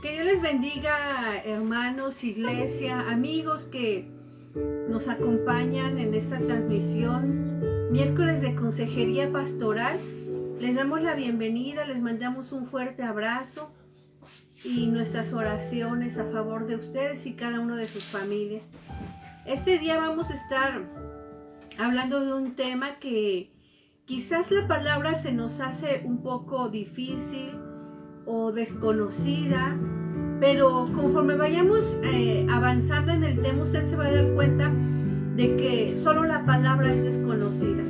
Que Dios les bendiga, hermanos, iglesia, amigos que nos acompañan en esta transmisión, miércoles de Consejería Pastoral. Les damos la bienvenida, les mandamos un fuerte abrazo y nuestras oraciones a favor de ustedes y cada uno de sus familias. Este día vamos a estar hablando de un tema que quizás la palabra se nos hace un poco difícil o desconocida, pero conforme vayamos avanzando en el tema, usted se va a dar cuenta de que solo la palabra es desconocida.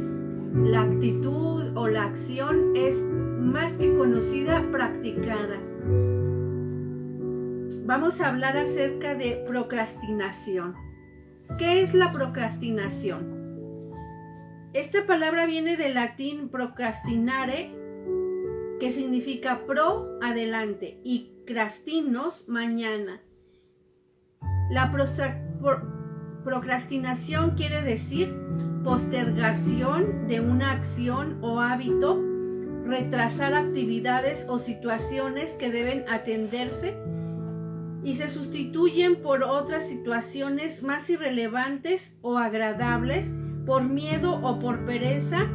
La actitud o la acción es más que conocida, practicada. Vamos a hablar acerca de procrastinación. ¿Qué es la procrastinación? Esta palabra viene del latín procrastinare, que significa pro, adelante, y crastinos, mañana. La procrastinación quiere decir postergación de una acción o hábito, retrasar actividades o situaciones que deben atenderse y se sustituyen por otras situaciones más irrelevantes o agradables por miedo o por pereza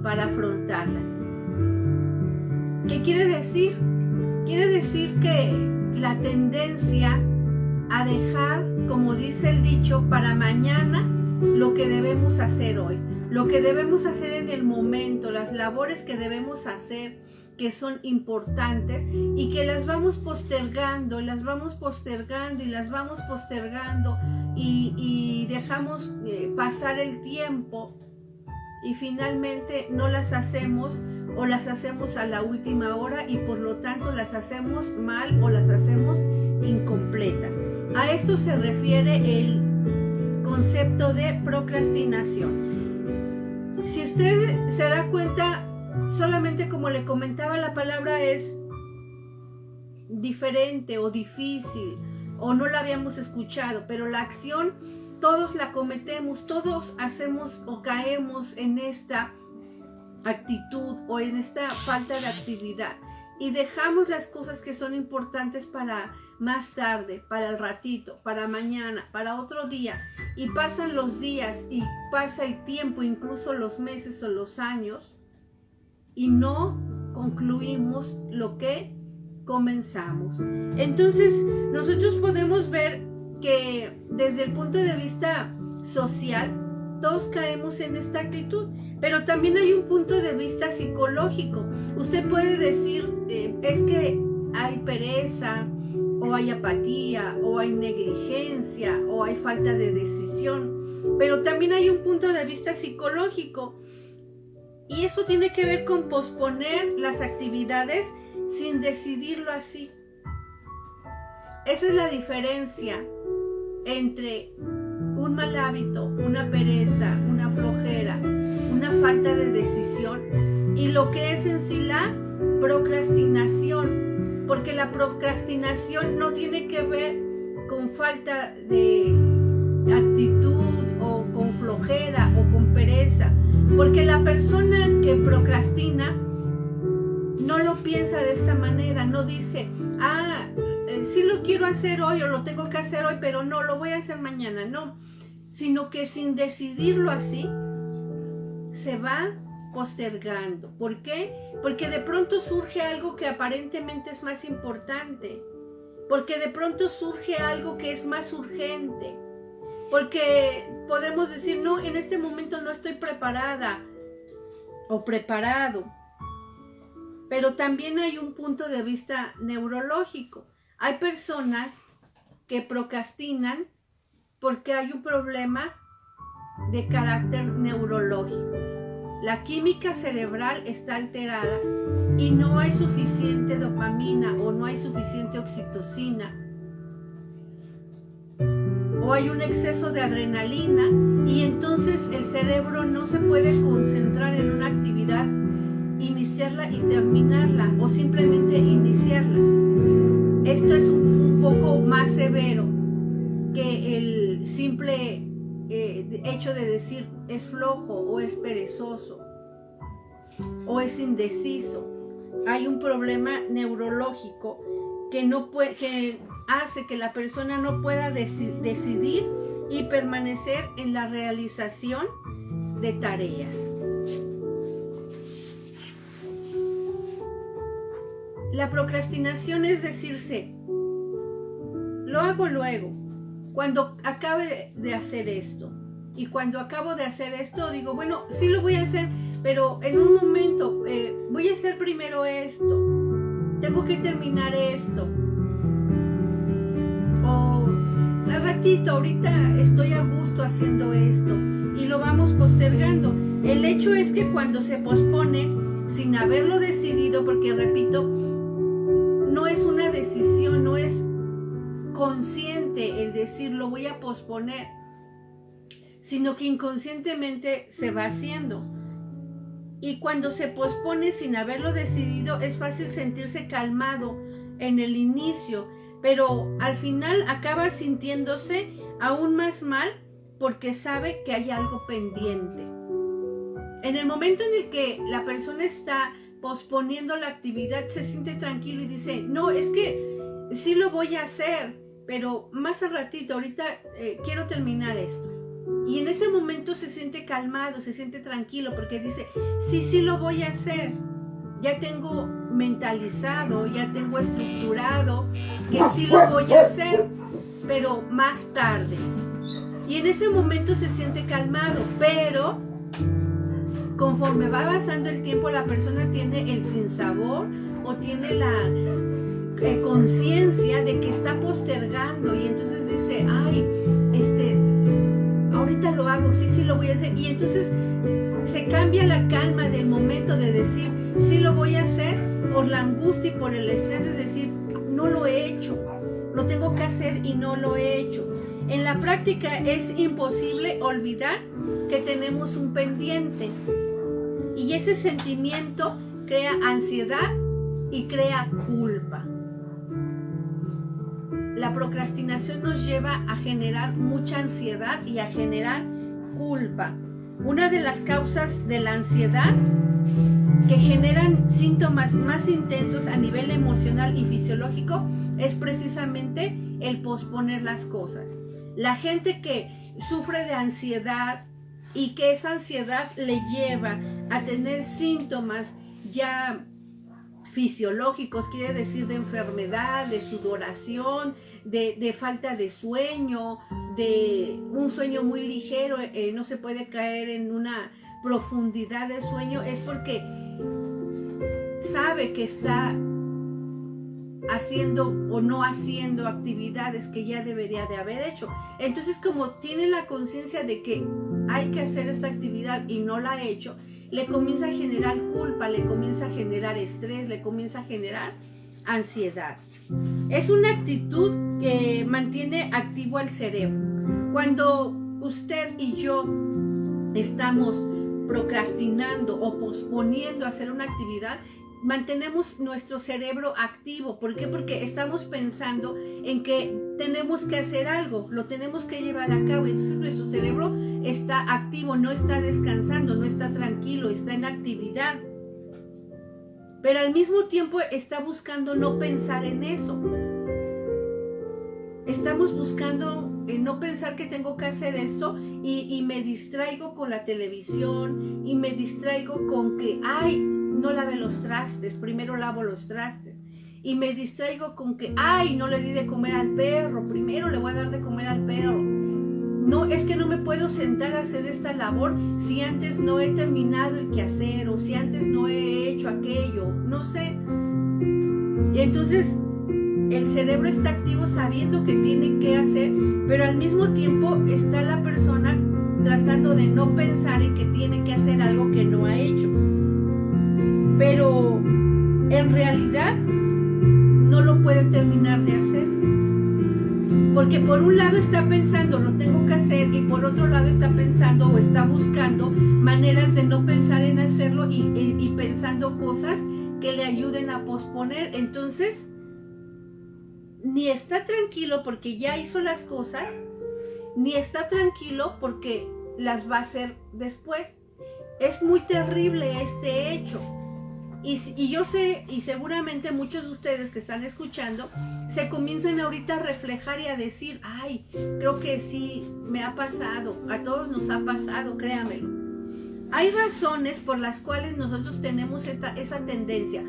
para afrontarlas. ¿Qué quiere decir? Quiere decir que la tendencia a dejar, como dice el dicho, para mañana lo que debemos hacer hoy, lo que debemos hacer en el momento, las labores que debemos hacer, que son importantes y que las vamos postergando y dejamos pasar el tiempo y finalmente no las hacemos o las hacemos a la última hora y por lo tanto las hacemos mal o las hacemos incompletas. A esto se refiere el concepto de procrastinación. Si usted se da cuenta, solamente como le comentaba, la palabra es diferente o difícil o no la habíamos escuchado, pero la acción todos la cometemos, todos hacemos o caemos en esta actitud o en esta falta de actividad y dejamos las cosas que son importantes para más tarde, para el ratito, para mañana, para otro día, y pasan los días y pasa el tiempo, incluso los meses o los años, y no concluimos lo que comenzamos. Entonces nosotros podemos ver que desde el punto de vista social todos caemos en esta actitud, pero también hay un punto de vista psicológico. Usted puede decir, es que hay pereza, o hay apatía, o hay negligencia, o hay falta de decisión, pero también hay un punto de vista psicológico, y eso tiene que ver con posponer las actividades sin decidirlo así. Esa es la diferencia entre un mal hábito, una pereza, una flojera, una falta de decisión y lo que es en sí la procrastinación, porque la procrastinación no tiene que ver con falta de actitud o con flojera o con pereza, porque la persona que procrastina no lo piensa de esta manera, no dice, sí lo quiero hacer hoy o lo tengo que hacer hoy, pero no, lo voy a hacer mañana, no, sino que sin decidirlo así, se va postergando. ¿Por qué? Porque de pronto surge algo que aparentemente es más importante, porque de pronto surge algo que es más urgente, porque podemos decir, no, en este momento no estoy preparada o preparado. Pero también hay un punto de vista neurológico. Hay personas que procrastinan porque hay un problema de carácter neurológico. La química cerebral está alterada y no hay suficiente dopamina o no hay suficiente oxitocina. O hay un exceso de adrenalina y entonces el cerebro no se puede concentrar en una actividad, iniciarla y terminarla o simplemente iniciarla. Esto es un poco más severo que el simple hecho de decir es flojo o es perezoso o es indeciso. Hay un problema neurológico que hace que la persona no pueda decidir y permanecer en la realización de tareas. La procrastinación es decirse, lo hago luego, cuando acabe de hacer esto. Y cuando acabo de hacer esto, digo, bueno, sí lo voy a hacer, pero en un momento voy a hacer primero esto. Tengo que terminar esto. O al ratito, ahorita estoy a gusto haciendo esto. Y lo vamos postergando. El hecho es que cuando se pospone, sin haberlo decidido, porque repito, no es una decisión, no es consciente el decir lo voy a posponer, sino que inconscientemente se va haciendo. Y cuando se pospone sin haberlo decidido, es fácil sentirse calmado en el inicio, pero al final acaba sintiéndose aún más mal porque sabe que hay algo pendiente. En el momento en el que la persona está posponiendo la actividad, se siente tranquilo y dice, no, es que sí lo voy a hacer, pero más al ratito, ahorita quiero terminar esto. Y en ese momento se siente calmado, se siente tranquilo, porque dice, sí lo voy a hacer. Ya tengo mentalizado, ya tengo estructurado que sí lo voy a hacer, pero más tarde. Y en ese momento se siente calmado, pero conforme va pasando el tiempo, la persona tiene el sinsabor o tiene la conciencia de que está postergando, y entonces dice, ay, ahorita lo hago, sí lo voy a hacer. Y entonces se cambia la calma del momento de decir, sí lo voy a hacer, por la angustia y por el estrés de decir, no lo he hecho, lo tengo que hacer y no lo he hecho. En la práctica es imposible olvidar que tenemos un pendiente, y ese sentimiento crea ansiedad y crea culpa. La procrastinación nos lleva a generar mucha ansiedad y a generar culpa. Una de las causas de la ansiedad que generan síntomas más intensos a nivel emocional y fisiológico es precisamente el posponer las cosas. La gente que sufre de ansiedad y que esa ansiedad le lleva a tener síntomas ya fisiológicos, quiere decir de enfermedad, de sudoración, de falta de sueño, de un sueño muy ligero, no se puede caer en una profundidad de sueño, es porque sabe que está haciendo o no haciendo actividades que ya debería de haber hecho. Entonces, como tiene la conciencia de que hay que hacer esta actividad y no la ha hecho, le comienza a generar culpa, le comienza a generar estrés, le comienza a generar ansiedad. Es una actitud que mantiene activo el cerebro. Cuando usted y yo estamos procrastinando o posponiendo hacer una actividad, mantenemos nuestro cerebro activo. ¿Por qué? Porque estamos pensando en que tenemos que hacer algo, lo tenemos que llevar a cabo. Entonces nuestro cerebro está activo, no está descansando, no está tranquilo, está en actividad. Pero al mismo tiempo está buscando no pensar en eso. Estamos buscando no pensar que tengo que hacer esto y me distraigo con la televisión y me distraigo con que, ay, no lavé los trastes, primero lavo los trastes. Y me distraigo con que, ay, no le di de comer al perro, primero le voy a dar de comer al perro. No, es que no me puedo sentar a hacer esta labor si antes no he terminado el quehacer o si antes no he hecho aquello, no sé. Y entonces el cerebro está activo sabiendo que tiene que hacer, pero al mismo tiempo está la persona tratando de no pensar en que tiene que hacer algo que no ha hecho. Pero en realidad no lo puede terminar de hacer. Porque por un lado está pensando, lo tengo que hacer, y por otro lado está pensando o está buscando maneras de no pensar en hacerlo y pensando cosas que le ayuden a posponer. Entonces, ni está tranquilo porque ya hizo las cosas, ni está tranquilo porque las va a hacer después. Es muy terrible este hecho. Y yo sé, y seguramente muchos de ustedes que están escuchando, se comienzan ahorita a reflejar y a decir, ay, creo que sí, me ha pasado, a todos nos ha pasado, créanmelo. Hay razones por las cuales nosotros tenemos esa tendencia.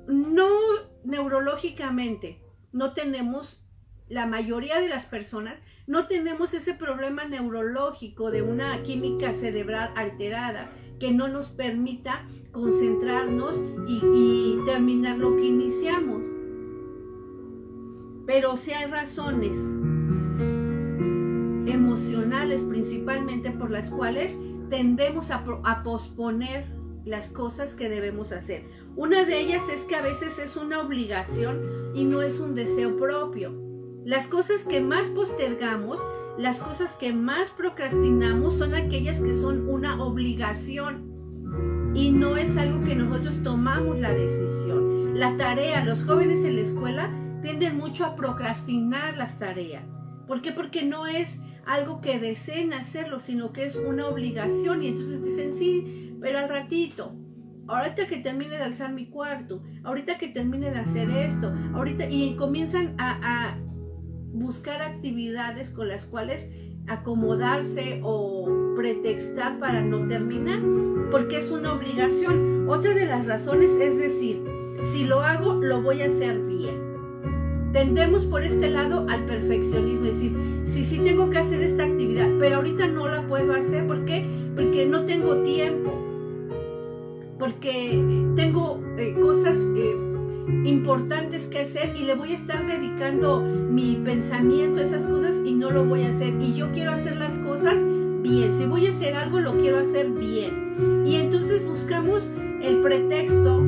No neurológicamente, no tenemos, la mayoría de las personas, no tenemos ese problema neurológico de una química cerebral alterada que no nos permita concentrarnos y terminar lo que iniciamos. Pero sí hay razones emocionales principalmente por las cuales tendemos a posponer las cosas que debemos hacer. Una de ellas es que a veces es una obligación y no es un deseo propio. Las cosas que más postergamos, las cosas que más procrastinamos son aquellas que son una obligación y no es algo que nosotros tomamos la decisión. La tarea, los jóvenes en la escuela tienden mucho a procrastinar las tareas. ¿Por qué? Porque no es algo que deseen hacerlo, sino que es una obligación y entonces dicen sí, pero al ratito, ahorita que termine de alzar mi cuarto, ahorita que termine de hacer esto, ahorita, y comienzan a buscar actividades con las cuales acomodarse o pretextar para no terminar, porque es una obligación. Otra de las razones es decir, si lo hago, lo voy a hacer bien. Tendemos por este lado al perfeccionismo, es decir, sí tengo que hacer esta actividad, pero ahorita no la puedo hacer, ¿por qué? Porque no tengo tiempo, porque tengo cosas importantes que hacer y le voy a estar dedicando mi pensamiento a esas cosas y no lo voy a hacer. Y yo quiero hacer las cosas bien. Si voy a hacer algo, lo quiero hacer bien. Y entonces buscamos el pretexto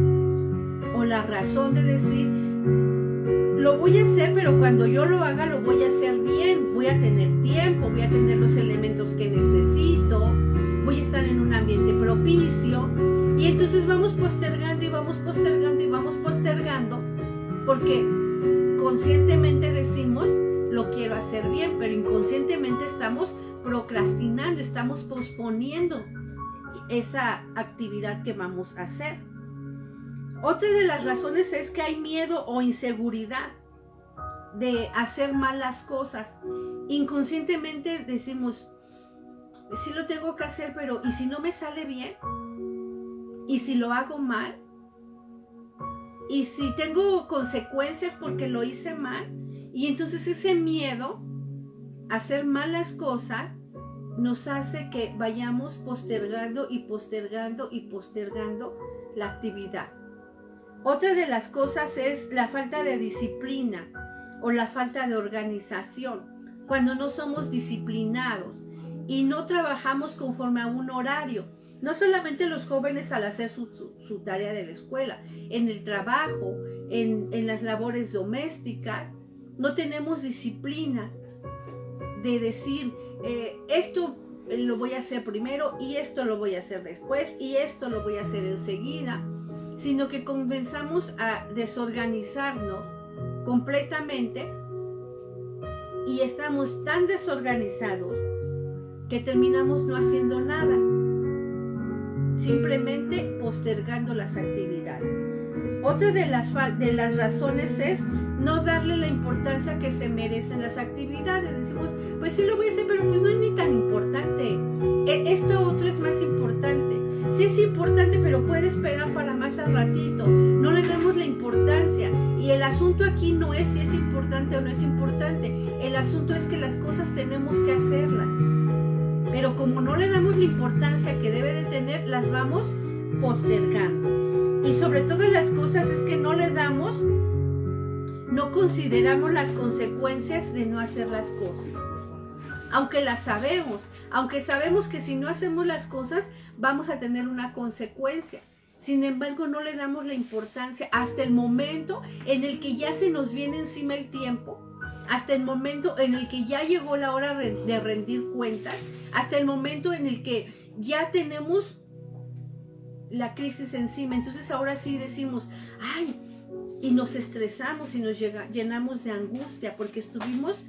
o la razón de decir, lo voy a hacer, pero cuando yo lo haga, lo voy a hacer bien. Voy a tener tiempo, voy a tener los elementos que necesito, voy a estar en un ambiente propicio. Y entonces vamos postergando y vamos postergando y vamos postergando porque conscientemente decimos lo quiero hacer bien, pero inconscientemente estamos procrastinando, estamos posponiendo esa actividad que vamos a hacer. Otra de las razones es que hay miedo o inseguridad de hacer mal las cosas. Inconscientemente decimos, sí lo tengo que hacer, pero ¿y si no me sale bien? ¿Y si lo hago mal? ¿Y si tengo consecuencias porque lo hice mal? Y entonces ese miedo a hacer mal las cosas nos hace que vayamos postergando y postergando y postergando la actividad. Otra de las cosas es la falta de disciplina o la falta de organización. Cuando no somos disciplinados y no trabajamos conforme a un horario. No solamente los jóvenes al hacer su tarea de la escuela, en el trabajo, en las labores domésticas, no tenemos disciplina de decir, esto lo voy a hacer primero y esto lo voy a hacer después y esto lo voy a hacer enseguida, sino que comenzamos a desorganizarnos completamente y estamos tan desorganizados que terminamos no haciendo nada. Simplemente postergando las actividades. Otra de las razones es no darle la importancia que se merecen las actividades. Decimos, pues sí lo voy a hacer, pero pues no es ni tan importante. Esto otro es más importante. Sí es importante, pero puede esperar para más al ratito. No le damos la importancia. Y el asunto aquí no es si es importante o no es importante. El asunto es que las cosas tenemos que hacerlas. Pero como no le damos la importancia que debe de tener, las vamos postergando. Y sobre todas las cosas es que no consideramos las consecuencias de no hacer las cosas. Aunque las sabemos, aunque sabemos que si no hacemos las cosas vamos a tener una consecuencia. Sin embargo, no le damos la importancia hasta el momento en el que ya se nos viene encima el tiempo. Hasta el momento en el que ya llegó la hora de rendir cuentas, hasta el momento en el que ya tenemos la crisis encima. Entonces ahora sí decimos, ay, y nos estresamos y nos llenamos de angustia porque estuvimos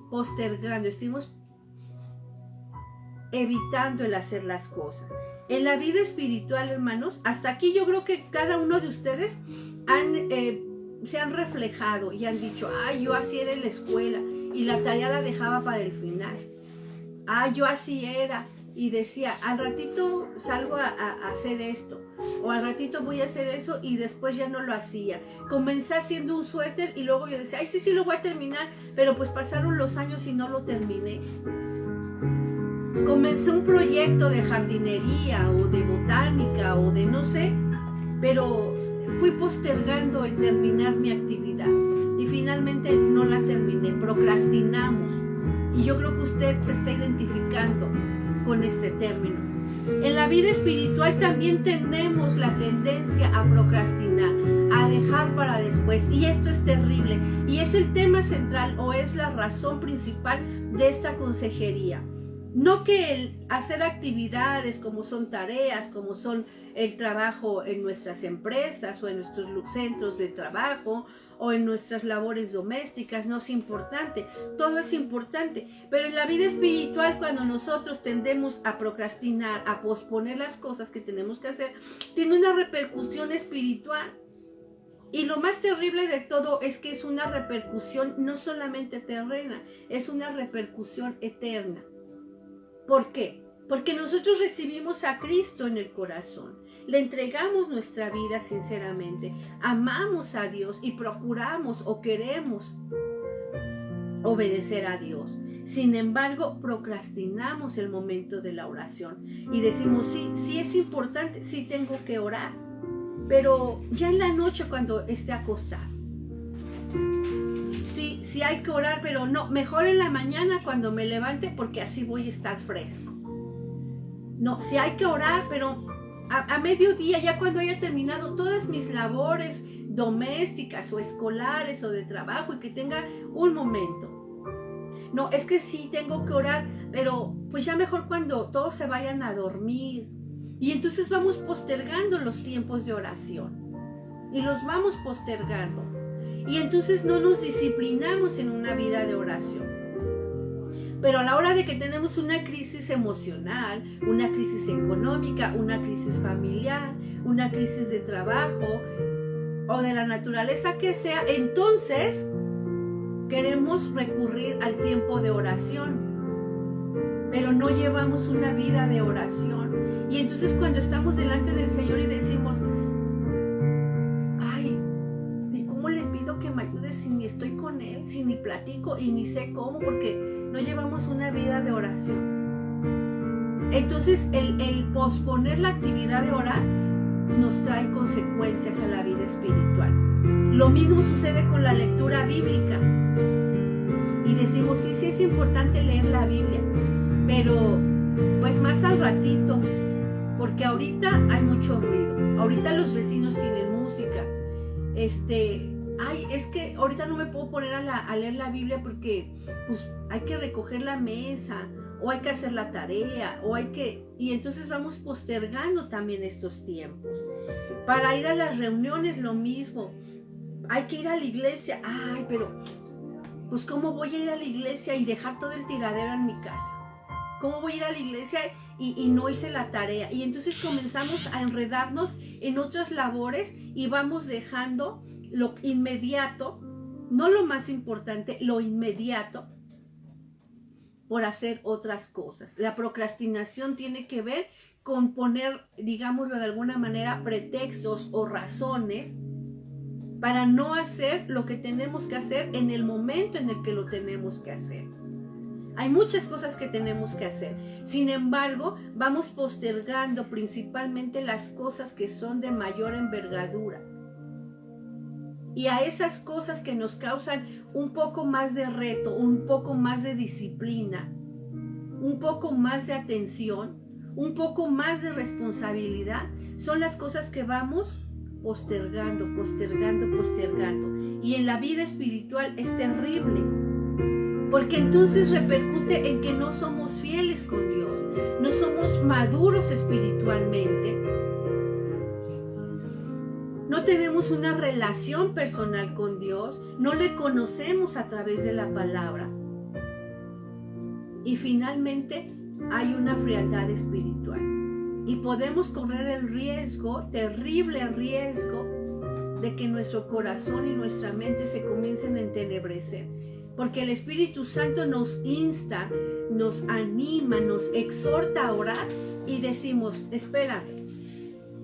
postergando, estuvimos evitando el hacer las cosas. En la vida espiritual, hermanos, hasta aquí yo creo que cada uno de ustedes se han reflejado y han dicho, ay, yo así era en la escuela y la tarea la dejaba para el final. Ay, yo así era y decía, al ratito salgo a hacer esto, o al ratito voy a hacer eso, y después ya no lo hacía. Comencé haciendo un suéter y luego yo decía, ay, sí, lo voy a terminar, pero pues pasaron los años y no lo terminé. Comencé un proyecto de jardinería o de botánica o de no sé, pero fui postergando el terminar mi actividad y finalmente no la terminé, procrastinamos. Y yo creo que usted se está identificando con este término. En la vida espiritual también tenemos la tendencia a procrastinar, a dejar para después, y esto es terrible, y es el tema central o es la razón principal de esta consejería. No que el hacer actividades como son tareas, como son el trabajo en nuestras empresas o en nuestros centros de trabajo o en nuestras labores domésticas no es importante, todo es importante, pero en la vida espiritual cuando nosotros tendemos a procrastinar, a posponer las cosas que tenemos que hacer, tiene una repercusión espiritual. Y lo más terrible de todo es que es una repercusión no solamente terrena, es una repercusión eterna. ¿Por qué? Porque nosotros recibimos a Cristo en el corazón, le entregamos nuestra vida sinceramente, amamos a Dios y procuramos o queremos obedecer a Dios. Sin embargo, procrastinamos el momento de la oración y decimos, sí es importante, sí tengo que orar, pero ya en la noche cuando esté acostado. Sí hay que orar, pero no, mejor en la mañana cuando me levante porque así voy a estar fresco. No, sí hay que orar, pero a mediodía, ya cuando haya terminado todas mis labores domésticas o escolares o de trabajo y que tenga un momento. No, es que sí tengo que orar, pero pues ya mejor cuando todos se vayan a dormir. Y entonces vamos postergando los tiempos de oración y los vamos postergando. Y entonces no nos disciplinamos en una vida de oración. Pero a la hora de que tenemos una crisis emocional, una crisis económica, una crisis familiar, una crisis de trabajo o de la naturaleza que sea, entonces queremos recurrir al tiempo de oración. Pero no llevamos una vida de oración. Y entonces cuando estamos delante del Señor y decimos, que me ayude si ni estoy con Él, si ni platico y ni sé cómo, porque no llevamos una vida de oración. Entonces el posponer la actividad de orar nos trae consecuencias a la vida espiritual. Lo mismo sucede con la lectura bíblica. Y decimos, sí es importante leer la Biblia, pero pues más al ratito, porque ahorita hay mucho ruido. Ahorita los vecinos tienen música. Ay, es que ahorita no me puedo poner a leer la Biblia porque pues hay que recoger la mesa o hay que hacer la tarea y entonces vamos postergando también estos tiempos. Para ir a las reuniones lo mismo, hay que ir a la iglesia, ay, pero pues ¿cómo voy a ir a la iglesia y dejar todo el tiradero en mi casa? ¿Cómo voy a ir a la iglesia y no hice la tarea? Y entonces comenzamos a enredarnos en otras labores y vamos dejando lo inmediato, no lo más importante, lo inmediato, por hacer otras cosas. La procrastinación tiene que ver con poner, digámoslo de alguna manera, pretextos o razones para no hacer lo que tenemos que hacer en el momento en el que lo tenemos que hacer. Hay muchas cosas que tenemos que hacer. Sin embargo, vamos postergando principalmente las cosas que son de mayor envergadura. Y a esas cosas que nos causan un poco más de reto, un poco más de disciplina, un poco más de atención, un poco más de responsabilidad, son las cosas que vamos postergando. Y en la vida espiritual es terrible, porque entonces repercute en que no somos fieles con Dios, no somos maduros espiritualmente. No tenemos una relación personal con Dios, no le conocemos a través de la palabra. Y finalmente hay una frialdad espiritual. Y podemos correr el riesgo, terrible riesgo, de que nuestro corazón y nuestra mente se comiencen a entenebrecer. Porque el Espíritu Santo nos insta, nos anima, nos exhorta a orar y decimos, espérame,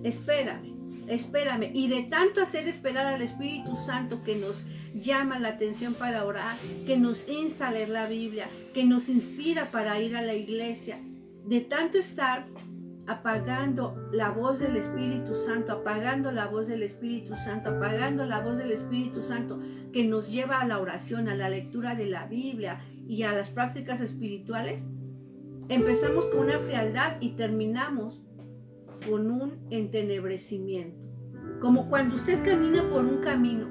espérame, espérame. Y de tanto hacer esperar al Espíritu Santo que nos llama la atención para orar, que nos insta a leer la Biblia, que nos inspira para ir a la iglesia, de tanto estar apagando la voz del Espíritu Santo, apagando la voz del Espíritu Santo, apagando la voz del Espíritu Santo que nos lleva a la oración, a la lectura de la Biblia y a las prácticas espirituales, empezamos con una frialdad y terminamos con un entenebrecimiento. Como cuando usted camina por un camino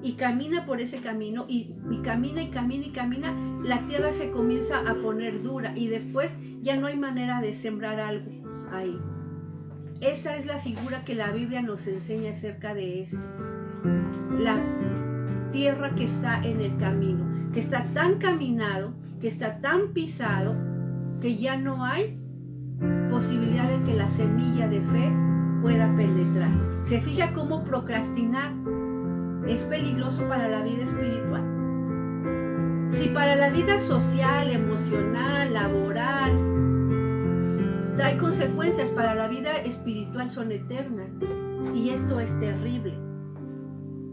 y camina por ese camino y camina y camina y camina, la tierra se comienza a poner dura y después ya no hay manera de sembrar algo ahí. Esa es la figura que la Biblia nos enseña acerca de esto. La tierra que está en el camino, que está tan caminado, que está tan pisado, que ya no hay posibilidad de que la semilla de fe pueda penetrar. ¿Se fija cómo procrastinar es peligroso para la vida espiritual? Si para la vida social, emocional, laboral, trae consecuencias, para la vida espiritual son eternas. Y esto es terrible,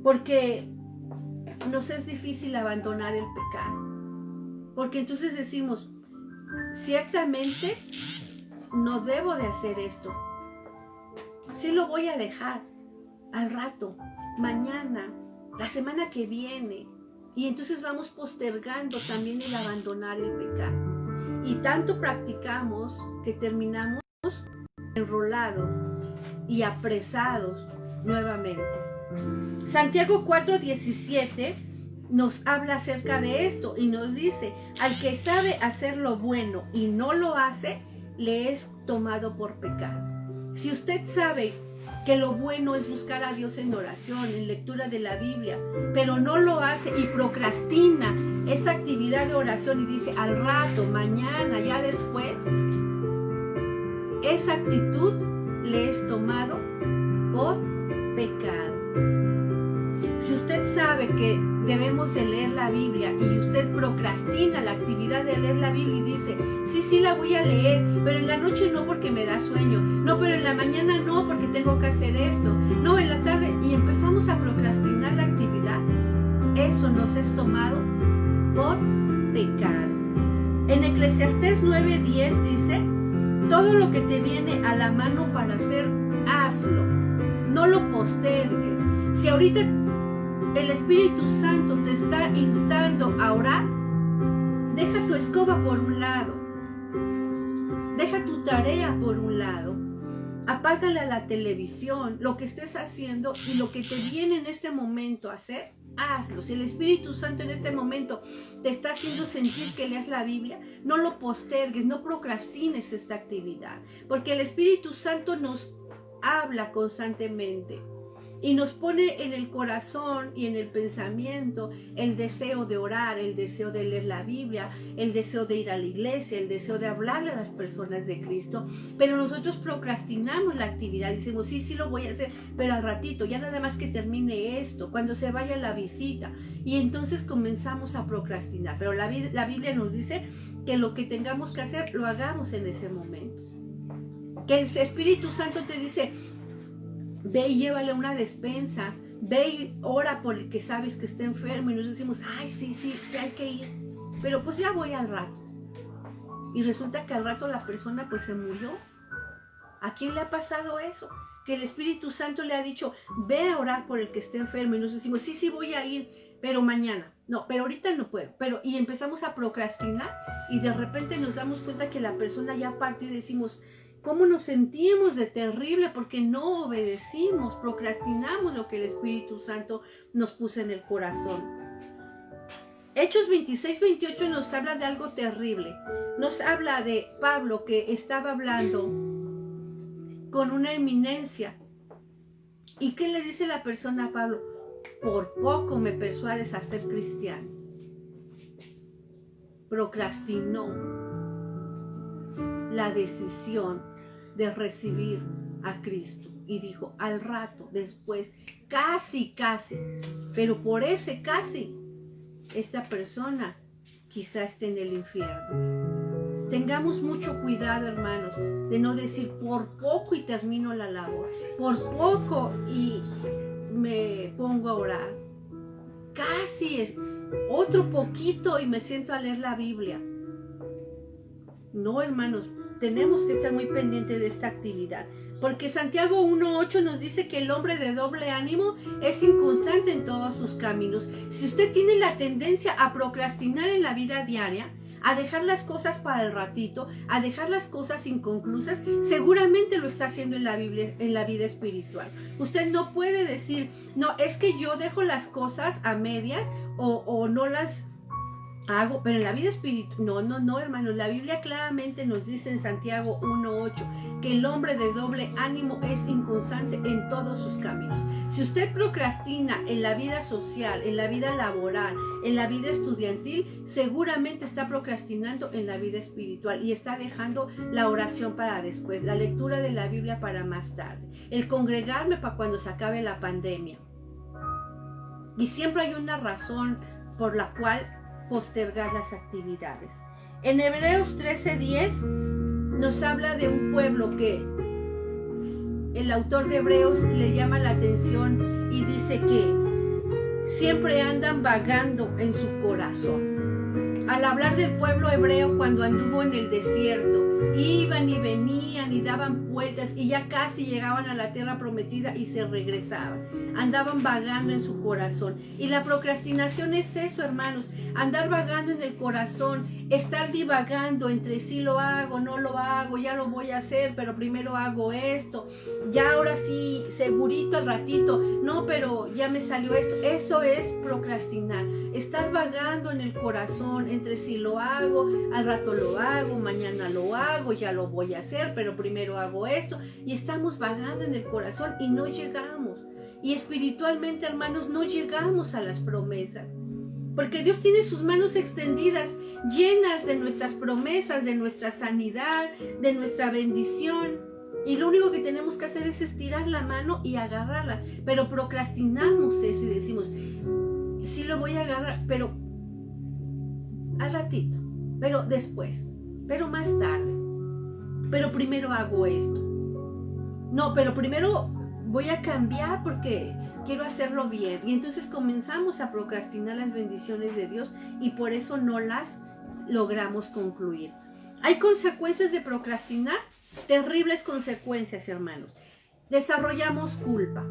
porque nos es difícil abandonar el pecado. Porque entonces decimos, ciertamente no debo de hacer esto. Sí lo voy a dejar al rato, mañana, la semana que viene. Y entonces vamos postergando también el abandonar el pecado. Y tanto practicamos que terminamos enrolados y apresados nuevamente. Santiago 4:17 nos habla acerca de esto y nos dice, al que sabe hacer lo bueno y no lo hace, le es tomado por pecado. Si usted sabe que lo bueno es buscar a Dios en oración, en lectura de la Biblia, pero no lo hace y procrastina esa actividad de oración y dice al rato, mañana, ya después, esa actitud le es tomado por pecado. Si usted sabe que debemos de leer la Biblia y usted procrastina la actividad de leer la Biblia y dice, sí la voy a leer, pero en la noche no porque me da sueño, no, pero en la mañana no porque tengo que hacer esto, no, en la tarde, y empezamos a procrastinar la actividad, eso nos es tomado por pecado. En Eclesiastés 9:10 dice, todo lo que te viene a la mano para hacer, hazlo, no lo postergues. Si ahorita el Espíritu Santo te está instando a orar, deja tu escoba por un lado, deja tu tarea por un lado, apágale a la televisión, lo que estés haciendo y lo que te viene en este momento a hacer, hazlo. Si el Espíritu Santo en este momento te está haciendo sentir que leas la Biblia, no lo postergues, no procrastines esta actividad, porque el Espíritu Santo nos habla constantemente y nos pone en el corazón y en el pensamiento el deseo de orar, el deseo de leer la Biblia, el deseo de ir a la iglesia, el deseo de hablarle a las personas de Cristo, pero nosotros procrastinamos la actividad, decimos sí lo voy a hacer, pero al ratito, ya nada más que termine esto, cuando se vaya la visita, y entonces comenzamos a procrastinar, pero la Biblia nos dice que lo que tengamos que hacer, lo hagamos en ese momento, que el Espíritu Santo te dice, ve y llévale una despensa, ve y ora por el que sabes que está enfermo, y nos decimos, ay, sí, hay que ir, pero pues ya voy al rato, y resulta que al rato la persona pues se murió. ¿A quién le ha pasado eso? Que el Espíritu Santo le ha dicho, ve a orar por el que esté enfermo, y nos decimos, sí voy a ir, pero mañana, no, pero ahorita no puedo, y empezamos a procrastinar, y de repente nos damos cuenta que la persona ya partió y decimos, ¿cómo nos sentimos de terrible? Porque no obedecimos, procrastinamos lo que el Espíritu Santo nos puso en el corazón. Hechos 26-28 nos habla de algo terrible. Nos habla de Pablo que estaba hablando con una eminencia. ¿Y qué le dice la persona a Pablo? Por poco me persuades a ser cristiano. Procrastinó. la decisión de recibir a Cristo. Y dijo, al rato, después, casi, pero por ese casi, esta persona quizá esté en el infierno. Tengamos mucho cuidado, hermanos, de no decir por poco y termino la labor, por poco y me pongo a orar, casi es otro poquito y me siento a leer la Biblia. No, hermanos, tenemos que estar muy pendientes de esta actividad, porque Santiago 1:8 nos dice que el hombre de doble ánimo es inconstante en todos sus caminos. Si usted tiene la tendencia a procrastinar en la vida diaria, a dejar las cosas para el ratito, a dejar las cosas inconclusas, seguramente lo está haciendo en la Biblia, en la vida espiritual. Usted no puede decir, no, es que yo dejo las cosas a medias o no las hago, pero en la vida espiritual, no, hermanos, la Biblia claramente nos dice en Santiago 1:8 que el hombre de doble ánimo es inconstante en todos sus caminos. Si usted procrastina en la vida social, en la vida laboral, en la vida estudiantil, seguramente está procrastinando en la vida espiritual y está dejando la oración para después, la lectura de la Biblia para más tarde, el congregarme para cuando se acabe la pandemia. Y siempre hay una razón por la cual postergar las actividades. En Hebreos 13:10 nos habla de un pueblo que el autor de Hebreos le llama la atención y dice que siempre andan vagando en su corazón. Al hablar del pueblo hebreo cuando anduvo en el desierto, iban y venían y daban vueltas y ya casi llegaban a la tierra prometida y se regresaban. Andaban vagando en su corazón. Y la procrastinación es eso, hermanos, andar vagando en el corazón, estar divagando entre sí lo hago, no lo hago, ya lo voy a hacer, pero primero hago esto, ya ahora sí, segurito al ratito, no, pero ya me salió esto. Eso es procrastinar, estar vagando en el corazón entre si lo hago, al rato lo hago, mañana lo hago, ya lo voy a hacer, pero primero hago esto, y estamos vagando en el corazón y no llegamos. Y espiritualmente, hermanos, no llegamos a las promesas, porque Dios tiene sus manos extendidas, llenas de nuestras promesas, de nuestra sanidad, de nuestra bendición, y lo único que tenemos que hacer es estirar la mano y agarrarla. Pero procrastinamos eso y decimos, sí lo voy a agarrar, pero al ratito, pero después, pero más tarde, pero primero hago esto. No, pero primero voy a cambiar porque quiero hacerlo bien. Y entonces comenzamos a procrastinar las bendiciones de Dios y por eso no las logramos concluir. Hay consecuencias de procrastinar, terribles consecuencias, hermanos. Desarrollamos culpa.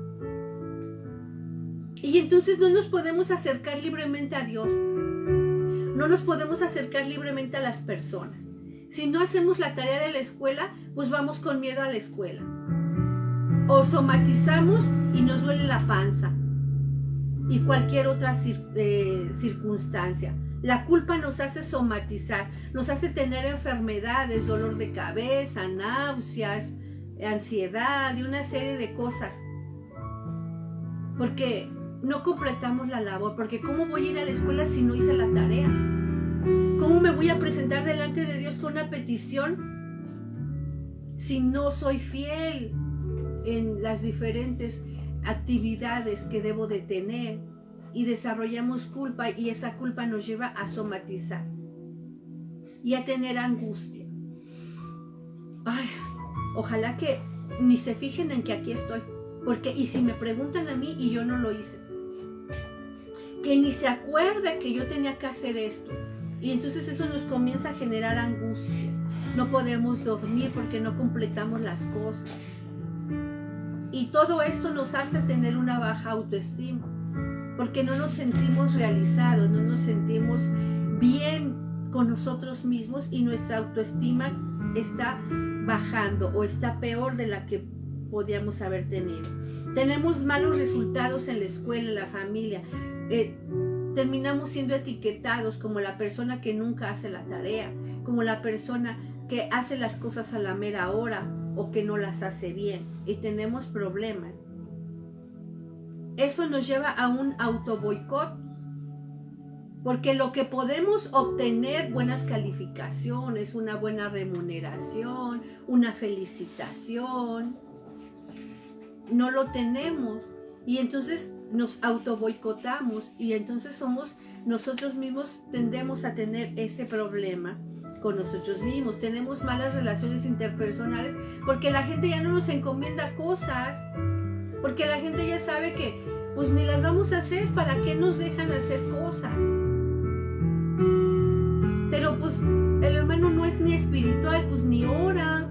Y entonces no nos podemos acercar libremente a Dios. No nos podemos acercar libremente a las personas. Si no hacemos la tarea de la escuela, pues vamos con miedo a la escuela. O somatizamos y nos duele la panza y cualquier otra circunstancia. La culpa nos hace somatizar, nos hace tener enfermedades, dolor de cabeza, náuseas, ansiedad y una serie de cosas. Porque no completamos la labor, porque ¿cómo voy a ir a la escuela si no hice la tarea? ¿Cómo me voy a presentar delante de Dios con una petición si no soy fiel en las diferentes actividades que debo de tener? Y desarrollamos culpa y esa culpa nos lleva a somatizar y a tener angustia. Ay, ojalá que ni se fijen en que aquí estoy, porque y si me preguntan a mí y yo no lo hice, que ni se acuerde que yo tenía que hacer esto, y entonces eso nos comienza a generar angustia. No podemos dormir porque no completamos las cosas. Y todo esto nos hace tener una baja autoestima, porque no nos sentimos realizados, no nos sentimos bien con nosotros mismos y nuestra autoestima está bajando o está peor de la que podíamos haber tenido. Tenemos malos resultados en la escuela, en la familia. Terminamos siendo etiquetados como la persona que nunca hace la tarea, como la persona que hace las cosas a la mera hora o que no las hace bien, y tenemos problemas. Eso nos lleva a un autoboicot, Porque lo que podemos obtener, buenas calificaciones, una buena remuneración, una felicitación, no lo tenemos. Y entonces nos auto boicotamos y entonces nosotros mismos tendemos a tener ese problema con nosotros mismos. Tenemos malas relaciones interpersonales porque la gente ya no nos encomienda cosas, porque la gente ya sabe que pues ni las vamos a hacer, ¿para qué nos dejan hacer cosas? Pero pues el hermano no es ni espiritual, pues ni ora,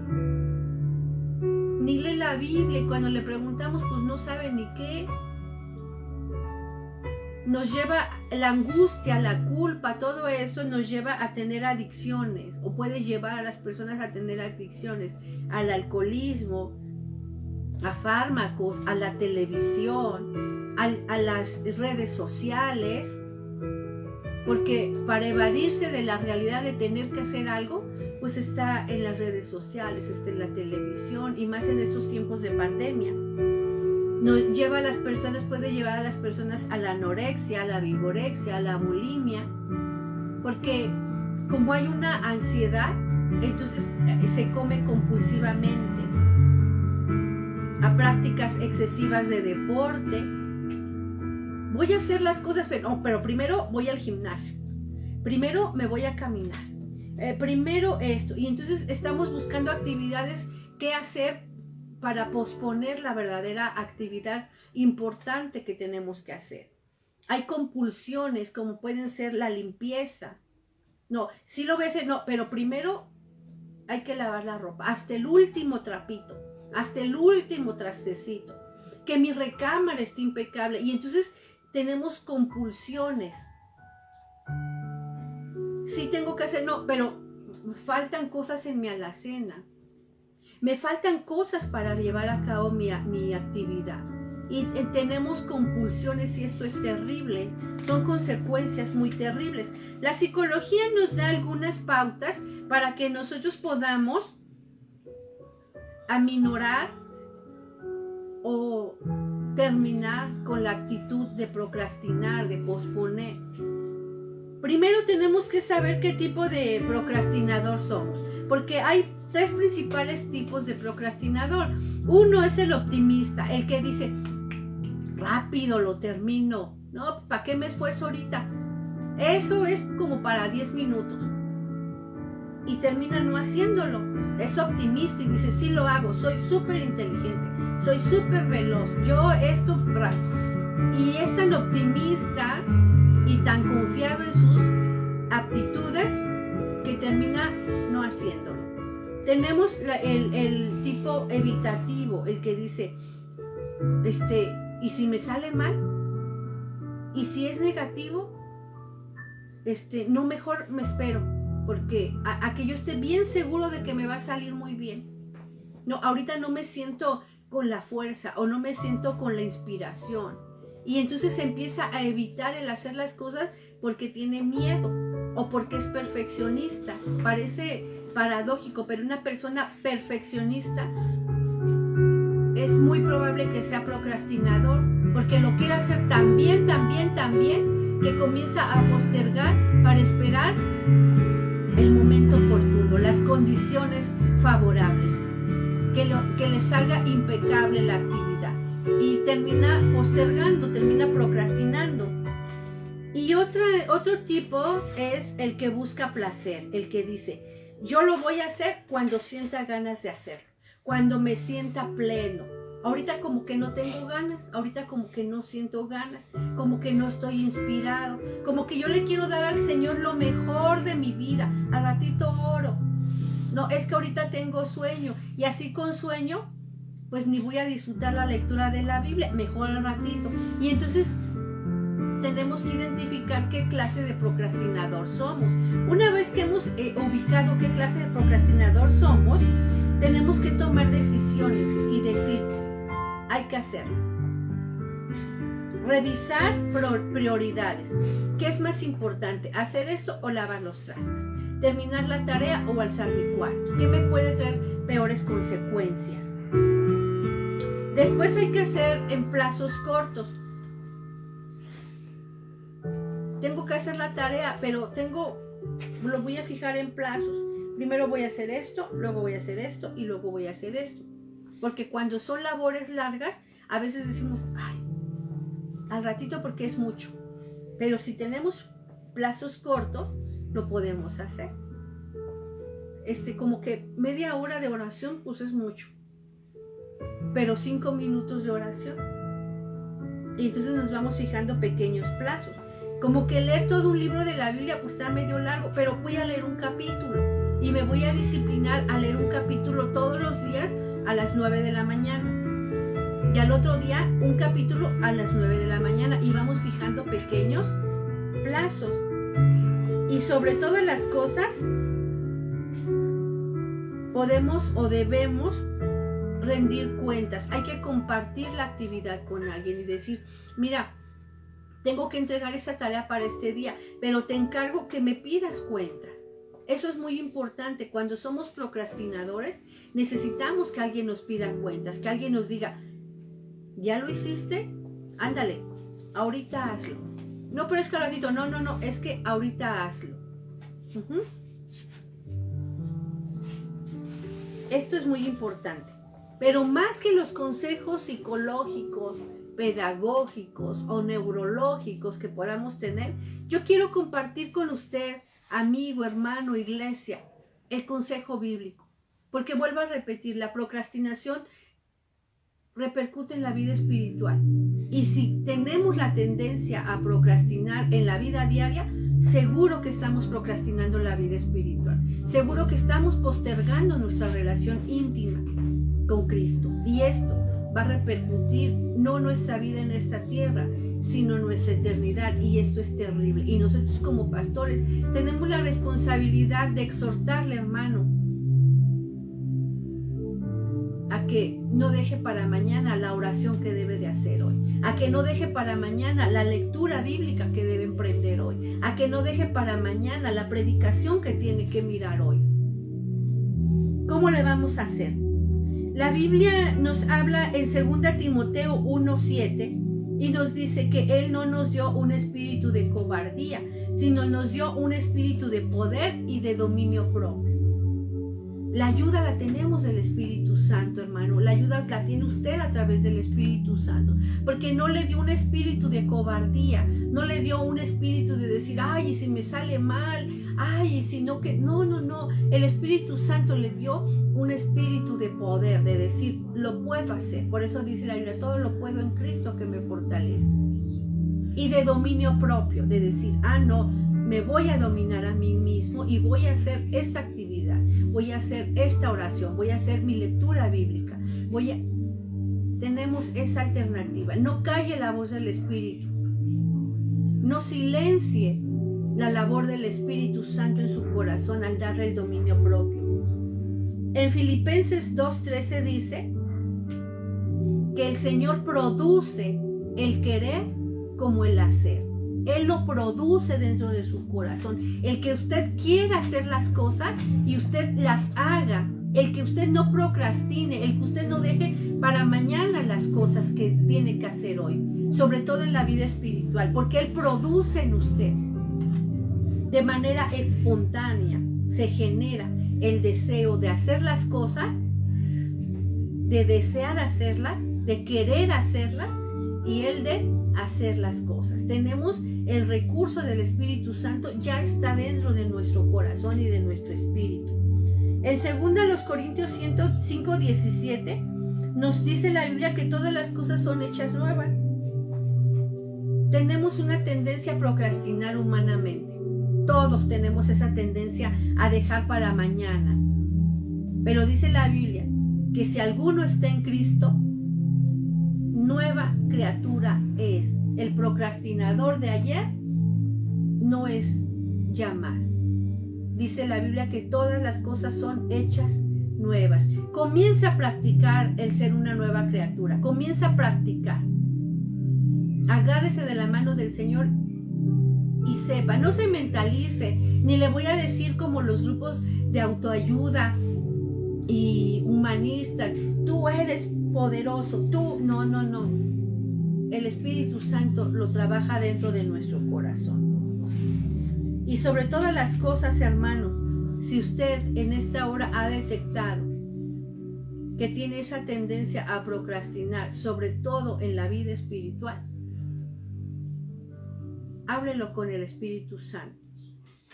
ni lee la Biblia, y cuando le preguntamos pues no sabe ni qué. Nos lleva la angustia, la culpa, todo eso nos lleva a tener adicciones, o puede llevar a las personas a tener adicciones, al alcoholismo, a fármacos, a la televisión, a las redes sociales, porque para evadirse de la realidad de tener que hacer algo, pues está en las redes sociales, está en la televisión, y más en estos tiempos de pandemia. Nos lleva a las personas, puede llevar a las personas a la anorexia, a la vigorexia, a la bulimia, porque como hay una ansiedad, entonces se come compulsivamente, a prácticas excesivas de deporte. Voy a hacer las cosas, pero primero voy al gimnasio, primero me voy a caminar, primero esto, y entonces estamos buscando actividades que hacer para posponer la verdadera actividad importante que tenemos que hacer. Hay compulsiones como pueden ser la limpieza. No, sí lo ves, no, pero primero hay que lavar la ropa, hasta el último trapito, hasta el último trastecito, que mi recámara esté impecable. Y entonces tenemos compulsiones. Sí tengo que hacer, no, pero faltan cosas en mi alacena. Me faltan cosas para llevar a cabo mi actividad. Y tenemos compulsiones y esto es terrible. Son consecuencias muy terribles. La psicología nos da algunas pautas para que nosotros podamos aminorar o terminar con la actitud de procrastinar, de posponer. Primero tenemos que saber qué tipo de procrastinador somos, porque hay tres principales tipos de procrastinador. Uno es el optimista, el que dice, rápido lo termino, no, ¿para qué me esfuerzo ahorita? Eso es como para 10 minutos. Y termina no haciéndolo. Es optimista y dice, sí lo hago, soy súper inteligente, soy súper veloz, yo esto rápido. Y es tan optimista y tan confiado en sus aptitudes que termina no haciéndolo. Tenemos el tipo evitativo, el que dice, ¿y si me sale mal? ¿Y si es negativo? No, mejor me espero, porque a que yo esté bien seguro de que me va a salir muy bien. No, ahorita no me siento con la fuerza o no me siento con la inspiración. Y entonces se empieza a evitar el hacer las cosas porque tiene miedo o porque es perfeccionista. Parece paradójico, pero una persona perfeccionista es muy probable que sea procrastinador, porque lo quiere hacer tan bien, que comienza a postergar para esperar el momento oportuno, las condiciones favorables, que le salga impecable la actividad, y termina postergando, termina procrastinando. Y otro tipo es el que busca placer, el que dice, yo lo voy a hacer cuando sienta ganas de hacerlo, cuando me sienta pleno. Ahorita como que no tengo ganas, ahorita como que no siento ganas, como que no estoy inspirado, como que yo le quiero dar al Señor lo mejor de mi vida, al ratito oro. No, es que ahorita tengo sueño, y así con sueño, pues ni voy a disfrutar la lectura de la Biblia, mejor al ratito. Y entonces tenemos que identificar qué clase de procrastinador somos. Una vez que hemos ubicado qué clase de procrastinador somos, tenemos que tomar decisiones y decir, hay que hacerlo. Revisar prioridades. ¿Qué es más importante? ¿Hacer esto o lavar los trastes? ¿Terminar la tarea o alzar mi cuarto? ¿Qué me puede traer peores consecuencias? Después hay que hacer en plazos cortos. tengo que hacer la tarea, pero lo voy a fijar en plazos. Primero voy a hacer esto, luego voy a hacer esto y luego voy a hacer esto. Porque cuando son labores largas, a veces decimos, ay, al ratito porque es mucho. Pero si tenemos plazos cortos, lo podemos hacer. Como que media hora de oración, pues es mucho. Pero 5 minutos de oración. Y entonces nos vamos fijando pequeños plazos. Como que leer todo un libro de la Biblia, pues está medio largo, pero voy a leer un capítulo. Y me voy a disciplinar a leer un capítulo todos los días a las 9 de la mañana. Y al otro día un capítulo a las 9 de la mañana. Y vamos fijando pequeños plazos. Y sobre todas las cosas, podemos o debemos rendir cuentas. Hay que compartir la actividad con alguien y decir, mira, tengo que entregar esa tarea para este día, pero te encargo que me pidas cuentas. Eso es muy importante. Cuando somos procrastinadores, necesitamos que alguien nos pida cuentas, que alguien nos diga, ¿ya lo hiciste? Ándale, ahorita hazlo. No, pero es que ratito, no, es que ahorita hazlo. Esto es muy importante. Pero más que los consejos psicológicos, pedagógicos o neurológicos que podamos tener, yo quiero compartir con usted, amigo, hermano, iglesia, el consejo bíblico. Porque vuelvo a repetir, la procrastinación repercute en la vida espiritual. Y si tenemos la tendencia a procrastinar en la vida diaria, seguro que estamos procrastinando la vida espiritual. Seguro que estamos postergando nuestra relación íntima con Cristo. Y esto va a repercutir no nuestra vida en esta tierra, sino nuestra eternidad. Y esto es terrible. Y nosotros como pastores tenemos la responsabilidad de exhortarle, hermano, a que no deje para mañana la oración que debe de hacer hoy, a que no deje para mañana la lectura bíblica que debe emprender hoy, a que no deje para mañana la predicación que tiene que mirar hoy. ¿Cómo le vamos a hacer? La Biblia nos habla en 2 Timoteo 1:7 y nos dice que Él no nos dio un espíritu de cobardía, sino nos dio un espíritu de poder y de dominio propio. La ayuda la tenemos del Espíritu Santo, hermano. La ayuda la tiene usted a través del Espíritu Santo. Porque no le dio un espíritu de cobardía. No le dio un espíritu de decir, ay, y si me sale mal. Ay, y si no que... No. El Espíritu Santo le dio un espíritu de poder, de decir, lo puedo hacer. Por eso dice la Biblia, todo lo puedo en Cristo que me fortalece. Y de dominio propio, de decir, no, me voy a dominar a mí mismo y voy a hacer esta actividad. Voy a hacer esta oración, voy a hacer mi lectura bíblica, tenemos esa alternativa. No calle la voz del Espíritu, no silencie la labor del Espíritu Santo en su corazón al darle el dominio propio. En Filipenses 2:13 dice que el Señor produce el querer como el hacer. Él lo produce dentro de su corazón. El que usted quiera hacer las cosas y usted las haga. El que usted no procrastine. El que usted no deje para mañana las cosas que tiene que hacer hoy. Sobre todo en la vida espiritual. Porque Él produce en usted. De manera espontánea se genera el deseo de hacer las cosas. De desear hacerlas. De querer hacerlas. Y el de hacer las cosas. Tenemos el recurso del Espíritu Santo, ya está dentro de nuestro corazón y de nuestro espíritu. En 2 Corintios 5:17 nos dice la Biblia que todas las cosas son hechas nuevas. Tenemos una tendencia a procrastinar humanamente. Todos tenemos esa tendencia a dejar para mañana. Pero dice la Biblia que si alguno está en Cristo, nueva criatura es. El procrastinador de ayer no es ya más. Dice la Biblia que todas las cosas son hechas nuevas. Comienza a practicar el ser una nueva criatura. Comienza a practicar. Agárrese de la mano del Señor y sepa. No se mentalice, ni le voy a decir como los grupos de autoayuda y humanistas. Tú eres poderoso, tú, no. El Espíritu Santo lo trabaja dentro de nuestro corazón. Y sobre todas las cosas, hermanos, si usted en esta hora ha detectado que tiene esa tendencia a procrastinar, sobre todo en la vida espiritual, háblelo con el Espíritu Santo.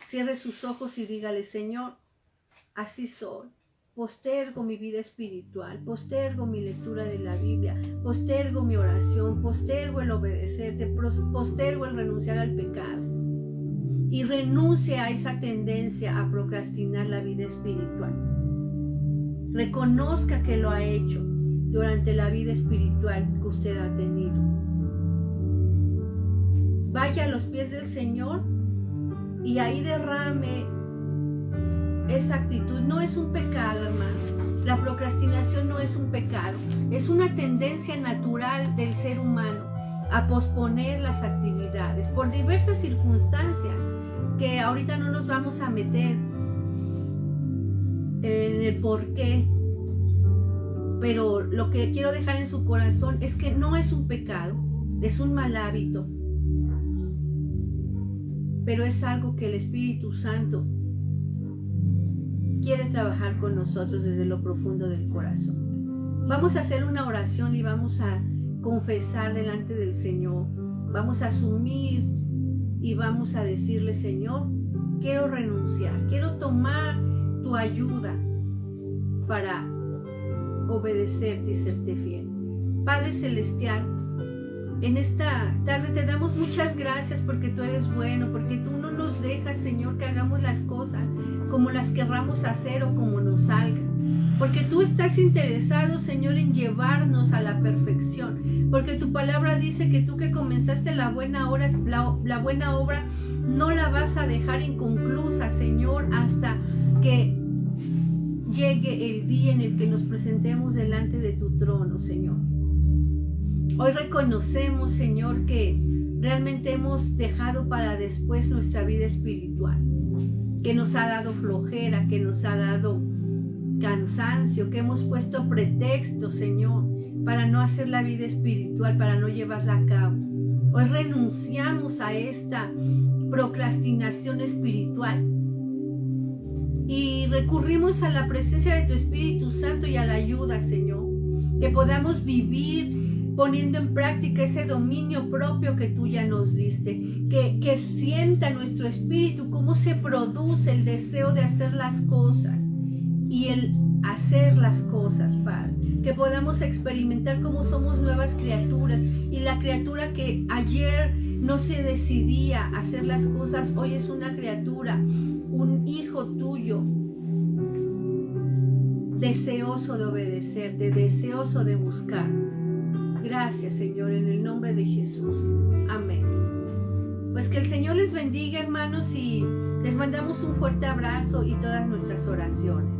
Cierre sus ojos y dígale: Señor, así soy. Postergo mi vida espiritual, postergo mi lectura de la Biblia, postergo mi oración, postergo el obedecerte, postergo el renunciar al pecado. Y renuncie a esa tendencia a procrastinar la vida espiritual. Reconozca que lo ha hecho durante la vida espiritual que usted ha tenido. Vaya a los pies del Señor y ahí derrame esa actitud. No es un pecado, hermano. La procrastinación no es un pecado. Es una tendencia natural del ser humano a posponer las actividades por diversas circunstancias que ahorita no nos vamos a meter en el por qué. Pero lo que quiero dejar en su corazón es que no es un pecado, es un mal hábito. Pero es algo que el Espíritu Santo quiere trabajar con nosotros desde lo profundo del corazón. Vamos a hacer una oración y vamos a confesar delante del Señor. Vamos a asumir y vamos a decirle: Señor, quiero renunciar, quiero tomar tu ayuda para obedecerte y serte fiel. Padre Celestial, en esta tarde te damos muchas gracias porque tú eres bueno, porque tú no nos dejas, Señor, que hagamos las cosas como las querramos hacer o como nos salgan. Porque tú estás interesado, Señor, en llevarnos a la perfección. Porque tu palabra dice que tú que comenzaste la buena obra no la vas a dejar inconclusa, Señor, hasta que llegue el día en el que nos presentemos delante de tu trono, Señor. Hoy reconocemos, Señor, que realmente hemos dejado para después nuestra vida espiritual, que nos ha dado flojera, que nos ha dado cansancio, que hemos puesto pretextos, Señor, para no hacer la vida espiritual, para no llevarla a cabo. Hoy renunciamos a esta procrastinación espiritual y recurrimos a la presencia de tu Espíritu Santo y a la ayuda, Señor, que podamos vivir poniendo en práctica ese dominio propio que tú ya nos diste, que sienta nuestro espíritu cómo se produce el deseo de hacer las cosas y el hacer las cosas, Padre, que podamos experimentar cómo somos nuevas criaturas y la criatura que ayer no se decidía a hacer las cosas, hoy es una criatura, un hijo tuyo, deseoso de obedecerte, deseoso de buscar. Gracias, Señor, en el nombre de Jesús. Amén. Pues que el Señor les bendiga, hermanos, y les mandamos un fuerte abrazo y todas nuestras oraciones.